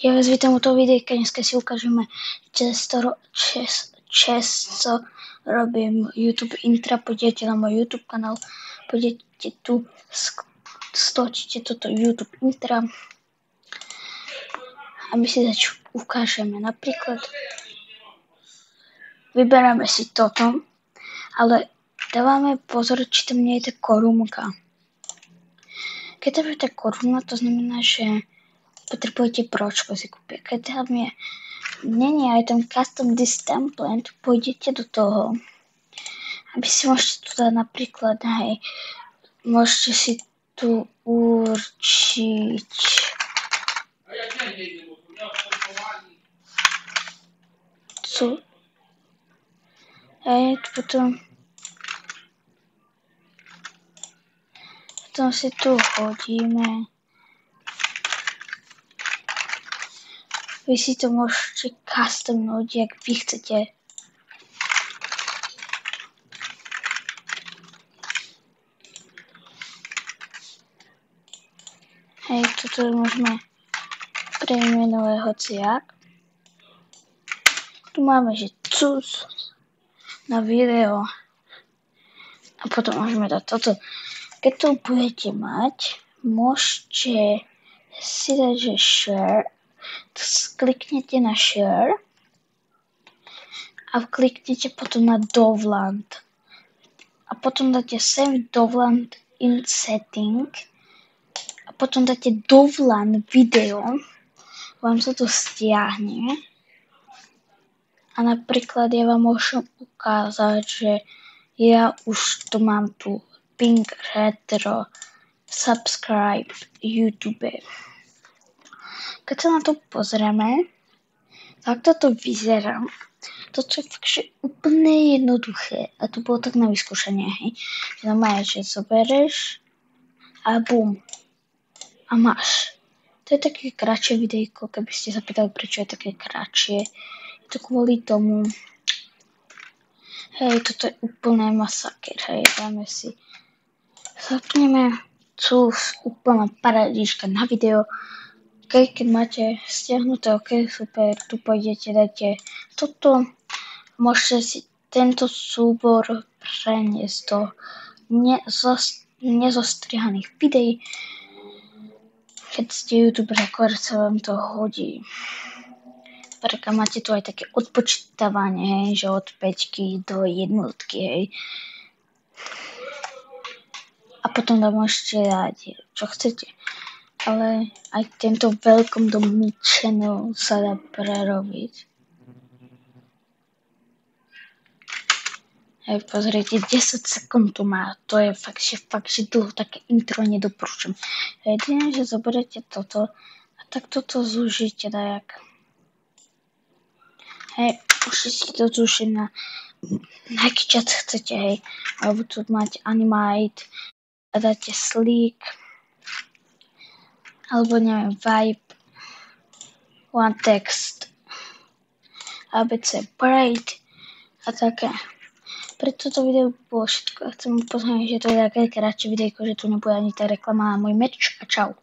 Ja vás vítam u toho videjka, dneska si ukážeme často robím YouTube intra, pôjdete na môj YouTube kanál, pôjdete tu, stočíte toto YouTube intra a my si ukážeme. Napríklad vyberáme si toto, ale dávame pozor, či tam nie je tá korunka. Keď tam je tá koruna, to znamená, že potrebujete bročko si kúpiť. Keď tam nie aj ten custom this template, pôjdete do toho, aby si môžete tu dať napríklad, môžete si tu určiť potom si tu hodíme. Vy si to môžete customnúť, jak vy chcete. Toto môžeme preimenovať hociak. Tu máme, že cus na video. A potom môžeme dať toto. Keď to budete mať, môžete si dať, že share. Kliknete na share a kliknete potom na dovland. A potom dáte save dovland in setting a potom dáte dovland video. Vám sa to stiahne. A napríklad ja vám môžem ukázať, že ja už to mám tu pink retro subscribe YouTube. Keď sa na to pozrieme, tak toto vyzerá. Toto je fakt, že úplne jednoduché. A to bolo tak na vyskúšanie, Že normálne, že zobereš a bum. A máš. To je také kratšie videjko, keby ste sa pýtali, prečo je také kratšie. Je to kvôli tomu. Toto je úplne masaker, dáme si. Zapneme úplná paradička na video. Keď máte stiahnuté, super, tu pôjdete, dáte toto. Môžete si tento súbor preniesť do nezostrihaných videí. Keď ste YouTube rekord, sa vám to hodí. Preto máte tu aj také odpočítavanie, že od 5 do 1, A potom tam môžete dať, čo chcete. Ale aj tento welcome to my channel sa dá prerobiť. Pozrite, 10 sekúnd tu má. To je fakt, že dlho, také intro nedoporučujem. Jedine, že zoberiete toto a tak toto zúžite dajak. Už si to zúžiť na aký čas chcete, Alebo tu máte animate a dáte sleek. Alebo neviem, vibe, one text, ABC bright a také. Pre toto video bolo všetko. Chcem upozorniť, že to je také kratšie videjko, že tu nebude ani tá reklama na môj merch a čau.